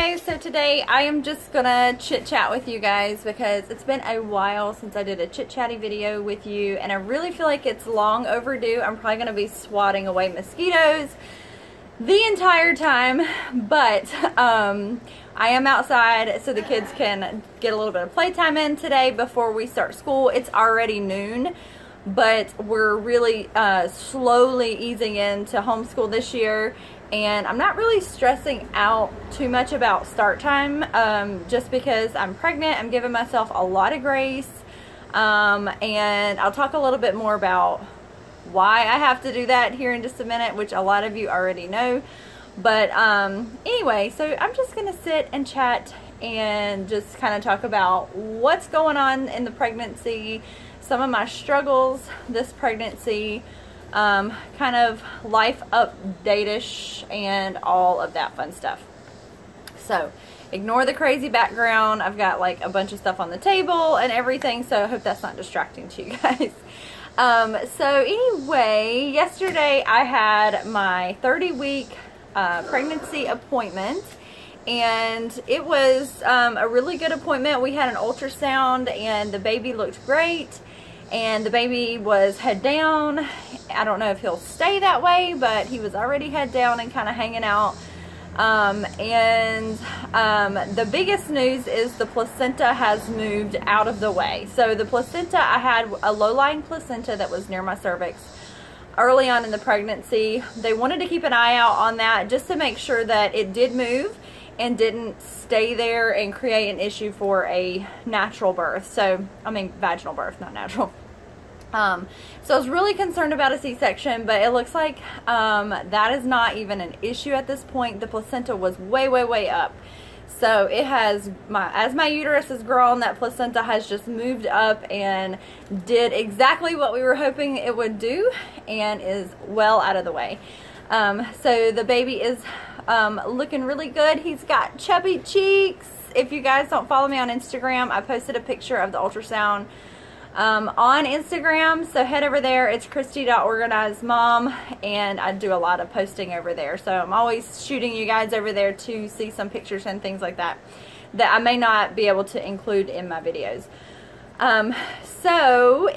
guys, so today I am just gonna chit chat with you guys because it's been a while since I did a chit chatty video with you and I really feel like it's long overdue. I'm probably gonna be swatting away mosquitoes the entire time, but I am outside so the kids can get a little bit of playtime in today before we start school. It's already noon, but we're really slowly easing into homeschool this year. And I'm not really stressing out too much about start time just because I'm pregnant. I'm giving myself a lot of grace. And I'll talk a little bit more about why I have to do that here in just a minute, which a lot of you already know. But anyway, so I'm just going to sit and chat and just kind of talk about what's going on in the pregnancy, some of my struggles this pregnancy, kind of life update-ish and all of that fun stuff. So ignore the crazy background. I've got like a bunch of stuff on the table and everything, so I hope that's not distracting to you guys. So anyway, yesterday I had my 30-week pregnancy appointment, and it was a really good appointment. We had an ultrasound and the baby looked great. And the baby was head down. I don't know if he'll stay that way, but he was already head down and kind of hanging out. The biggest news is the placenta has moved out of the way. So the placenta, I had a low-lying placenta that was near my cervix early on in the pregnancy. They wanted to keep an eye out on that just to make sure that it did move and didn't stay there and create an issue for a natural birth. So, I mean, vaginal birth, not natural. So I was really concerned about a C-section, but it looks like that is not even an issue at this point. The placenta was way, way, way up. So it has, as my uterus has grown, that placenta has just moved up and did exactly what we were hoping it would do and is well out of the way. So the baby is looking really good. He's got chubby cheeks. If you guys don't follow me on Instagram, I posted a picture of the ultrasound on Instagram, so head over there. It's Christy.organizedMOM, and I do a lot of posting over there, so I'm always shooting you guys over there to see some pictures and things like that that I may not be able to include in my videos. So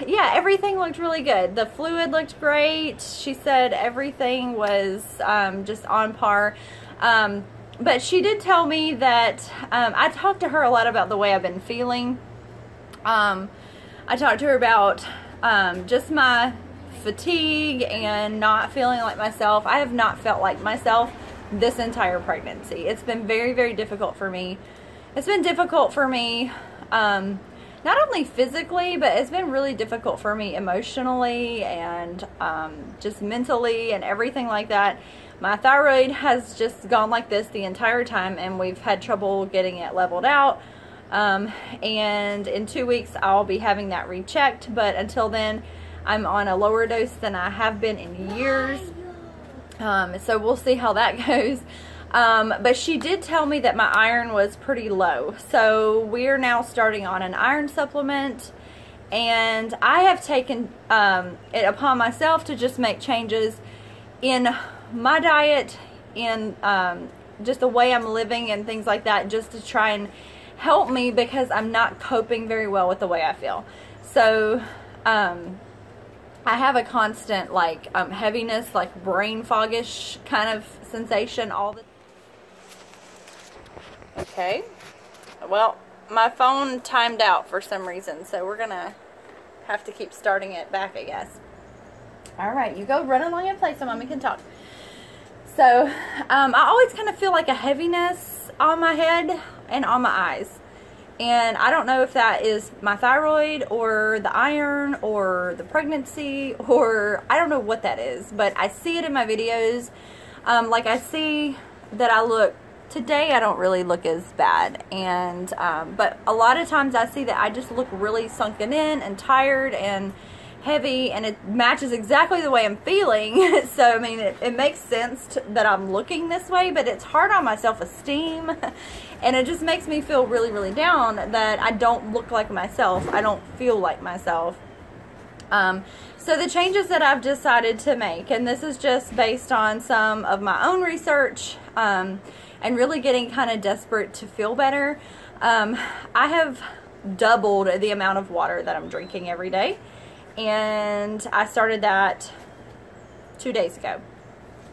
yeah, everything looked really good. The fluid looked great. She said everything was just on par. But she did tell me that I talked to her a lot about the way I've been feeling. I talked to her about just my fatigue and not feeling like myself. I have not felt like myself this entire pregnancy. It's been very, very difficult for me. It's been difficult for me not only physically, but it's been really difficult for me emotionally and just mentally and everything like that. My thyroid has just gone like this the entire time, and we've had trouble getting it leveled out. And in 2 weeks I'll be having that rechecked, but until then I'm on a lower dose than I have been in years. So we'll see how that goes. But she did tell me that my iron was pretty low, so we're now starting on an iron supplement, and I have taken it upon myself to just make changes in my diet, in just the way I'm living and things like that, just to try and help me, because I'm not coping very well with the way I feel. So I have a constant like heaviness, like brain foggish kind of sensation all the Okay, well, my phone timed out for some reason, so we're gonna have to keep starting it back, I guess. Alright, you go run along and play so Mommy can talk. So I always kind of feel like a heaviness on my head and on my eyes, and I don't know if that is my thyroid or the iron or the pregnancy, or I don't know what that is, but I see it in my videos. Like I see that I look, today I don't really look as bad, and but a lot of times I see that I just look really sunken in and tired and heavy, and it matches exactly the way I'm feeling. So I mean, it makes sense that I'm looking this way, but it's hard on my self-esteem, and it just makes me feel really, really down that I don't look like myself. I don't feel like myself. So the changes that I've decided to make, and this is just based on some of my own research, and and really getting kind of desperate to feel better, I have doubled the amount of water that I'm drinking every day. And I started that 2 days ago.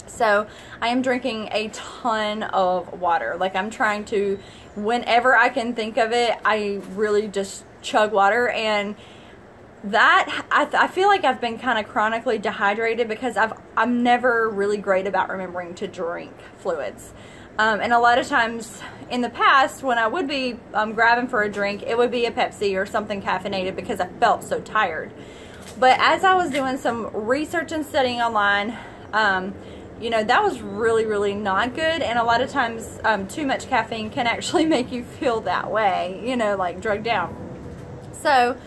So I am drinking a ton of water. Like, I'm trying to, whenever I can think of it, I really just chug water. And that, I feel like I've been kind of chronically dehydrated because I'm never really great about remembering to drink fluids. And a lot of times in the past, when I would be grabbing for a drink, it would be a Pepsi or something caffeinated because I felt so tired. But as I was doing some research and studying online, you know, that was really, really not good. And a lot of times, too much caffeine can actually make you feel that way, you know, like drugged down. So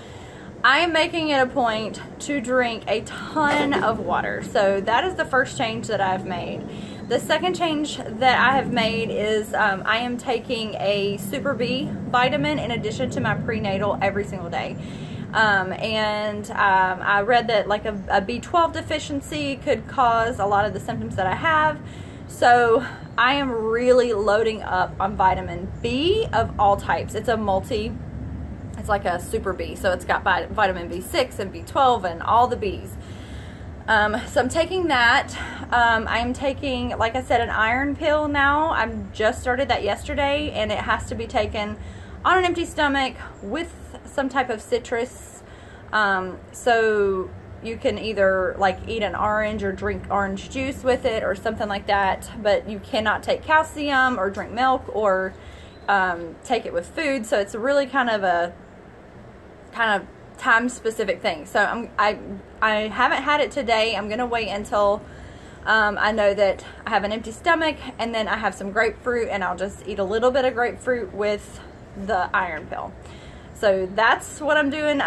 I am making it a point to drink a ton of water. So that is the first change that I've made. The second change that I have made is I am taking a Super B vitamin in addition to my prenatal every single day. I read that like a B12 deficiency could cause a lot of the symptoms that I have. So I am really loading up on vitamin B of all types. It's it's like a Super B. So it's got vitamin B6 and B12 and all the Bs. So I'm taking that. I'm taking, like I said, an iron pill now. I've just started that yesterday, and it has to be taken on an empty stomach with some type of citrus. So you can either like eat an orange or drink orange juice with it or something like that, but you cannot take calcium or drink milk or take it with food. So it's really kind of time specific thing. So I haven't had it today. I'm gonna wait until I know that I have an empty stomach, and then I have some grapefruit, and I'll just eat a little bit of grapefruit with the iron pill. So that's what I'm doing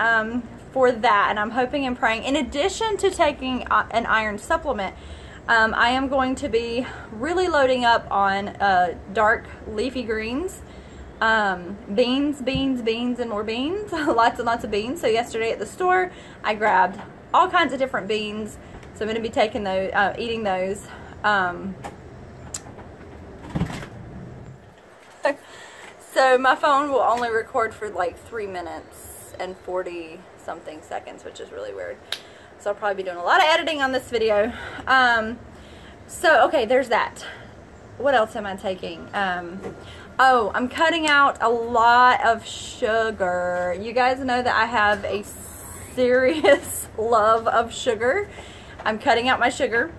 for that, and I'm hoping and praying. In addition to taking an iron supplement, I am going to be really loading up on dark leafy greens, beans, and more beans. Lots and lots of beans. So yesterday at the store, I grabbed all kinds of different beans. So I'm going to be taking those, eating those. So my phone will only record for like 3 minutes and 40 something seconds, which is really weird. So I'll probably be doing a lot of editing on this video. So okay, there's that. What else am I taking? Oh, I'm cutting out a lot of sugar. You guys know that I have a serious love of sugar. I'm cutting out my sugar.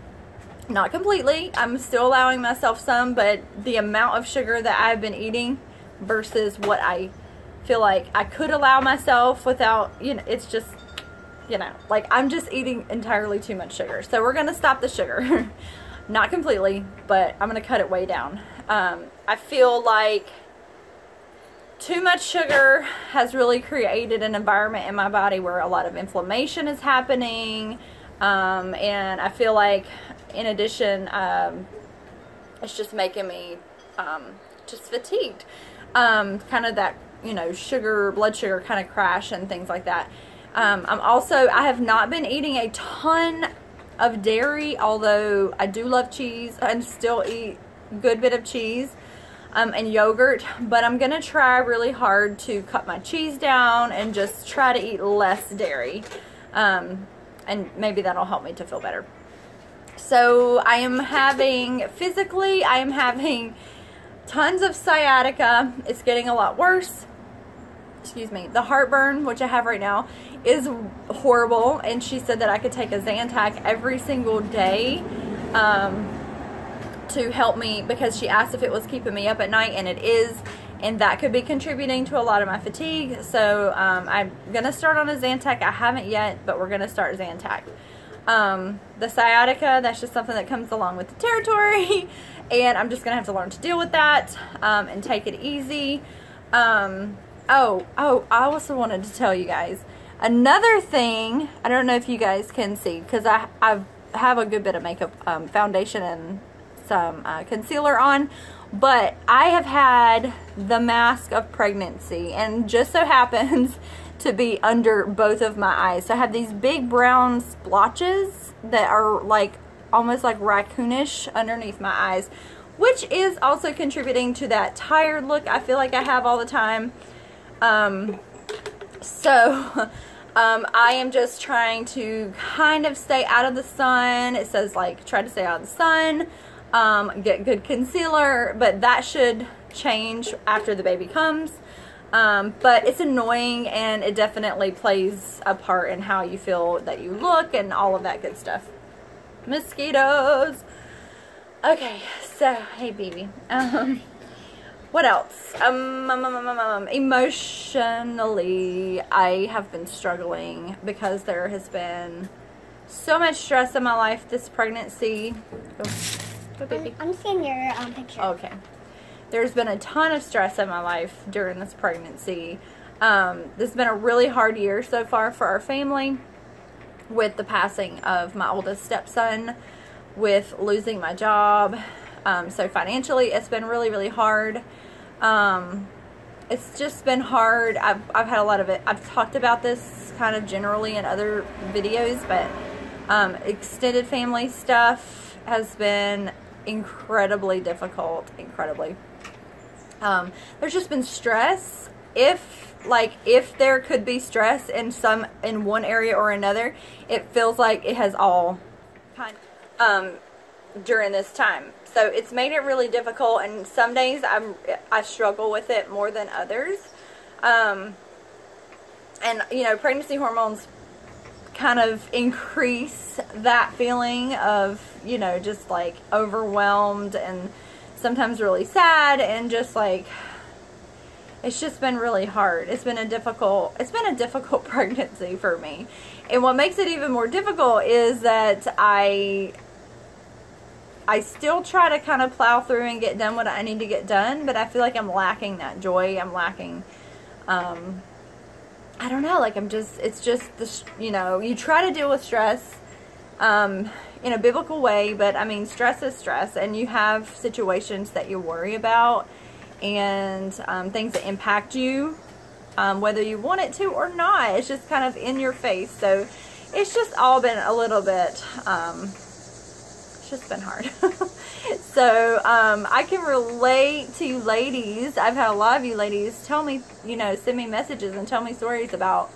Not completely. I'm still allowing myself some, but the amount of sugar that I've been eating versus what I feel like I could allow myself without, you know, it's just, you know, like I'm just eating entirely too much sugar. So we're going to stop the sugar. Not completely, but I'm going to cut it way down. I feel like too much sugar has really created an environment in my body where a lot of inflammation is happening. And I feel like, in addition, it's just making me just fatigued. Kind of that, you know, blood sugar kind of crash and things like that. I have not been eating a ton of dairy, although I do love cheese and still eat a good bit of cheese and yogurt, but I'm gonna try really hard to cut my cheese down and just try to eat less dairy, and maybe that'll help me to feel better. So I am having tons of sciatica. It's getting a lot worse. Excuse me. The heartburn, which I have right now, is horrible, and she said that I could take a Zantac every single day to help me, because she asked if it was keeping me up at night, and it is, and that could be contributing to a lot of my fatigue. So I'm gonna start on a Zantac. I haven't yet, but we're gonna start Zantac. The sciatica, that's just something that comes along with the territory, and I'm just gonna have to learn to deal with that and take it easy. Oh, I also wanted to tell you guys another thing. I don't know if you guys can see, because I have a good bit of makeup, foundation and some concealer on, but I have had the mask of pregnancy, and just so happens to be under both of my eyes. So I have these big brown splotches that are like almost like raccoonish underneath my eyes, which is also contributing to that tired look I feel like I have all the time. I am just trying to kind of stay out of the sun. It says like try to stay out of the sun, get good concealer, but that should change after the baby comes. But it's annoying, and it definitely plays a part in how you feel that you look and all of that good stuff. Mosquitoes. Okay, so hey baby. What else? Emotionally, I have been struggling because there has been so much stress in my life this pregnancy. Go baby. I'm seeing your picture. Okay. There's been a ton of stress in my life during this pregnancy. This has been a really hard year so far for our family, with the passing of my oldest stepson, with losing my job. So financially, it's been really, really hard. It's just been hard. I've had a lot of it. I've talked about this kind of generally in other videos, but extended family stuff has been incredibly difficult. Incredibly. There's just been stress. If there could be stress in one area or another, it feels like it has all kind of, during this time. So it's made it really difficult, and some days I struggle with it more than others. And you know, pregnancy hormones kind of increase that feeling of, you know, just like overwhelmed and sometimes really sad, and just like it's just been really hard. It's been a difficult pregnancy for me. And what makes it even more difficult is that I still try to kind of plow through and get done what I need to get done, but I feel like I'm lacking that joy. I'm lacking, I don't know, like it's just this, you know, you try to deal with stress in a biblical way, but I mean, stress is stress, and you have situations that you worry about, and things that impact you, whether you want it to or not. It's just kind of in your face. So it's just all been a little bit, it's just been hard. So I can relate to you ladies. I've had a lot of you ladies tell me, you know, send me messages and tell me stories about,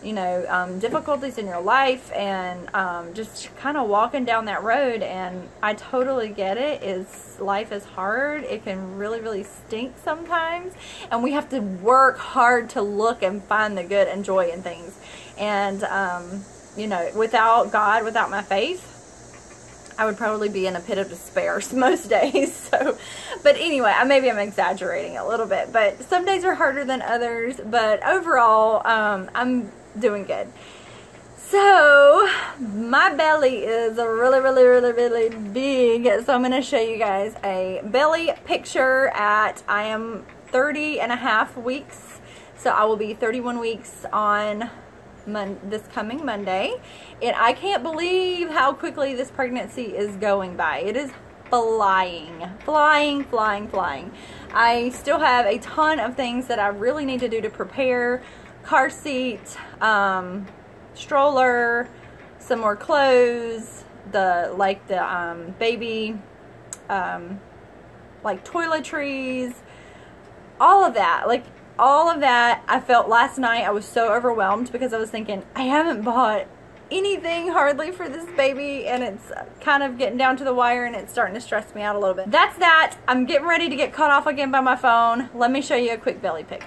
you know, difficulties in your life, and just kind of walking down that road. And I totally get it. Life is hard. It can really, really stink sometimes, and we have to work hard to look and find the good and joy in things. And you know, without God, without my faith, I would probably be in a pit of despair most days. So, but anyway, maybe I'm exaggerating a little bit, but some days are harder than others. But overall, I'm doing good. So my belly is really, really, really, really big. So I'm going to show you guys a belly picture at, I am 30.5 weeks. So I will be 31 weeks on this coming Monday, and I can't believe how quickly this pregnancy is going by. It is flying. I still have a ton of things that I really need to do to prepare. Car seat, stroller, some more clothes, the baby like toiletries, all of that. All of that. I felt last night I was so overwhelmed because I was thinking, I haven't bought anything hardly for this baby, and it's kind of getting down to the wire, and it's starting to stress me out a little bit. That's that. I'm getting ready to get caught off again by my phone. Let me show you a quick belly pic.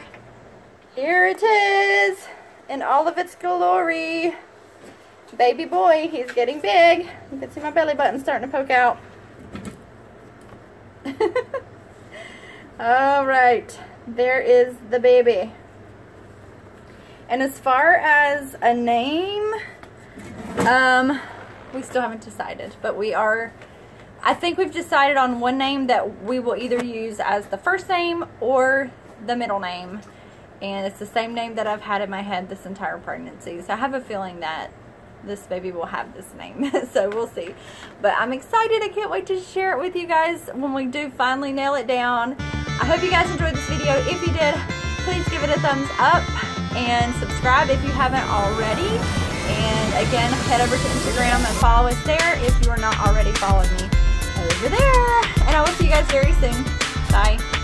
Here it is in all of its glory. Baby boy, he's getting big. You can see my belly button starting to poke out. All right. There is the baby. And as far as a name, we still haven't decided, but I think we've decided on one name that we will either use as the first name or the middle name. And it's the same name that I've had in my head this entire pregnancy. So I have a feeling that this baby will have this name. So we'll see. But I'm excited. I can't wait to share it with you guys when we do finally nail it down. I hope you guys enjoyed this video. If you did, please give it a thumbs up and subscribe if you haven't already. And again, head over to Instagram and follow us there if you are not already following me over there. And I will see you guys guys very soon. Bye.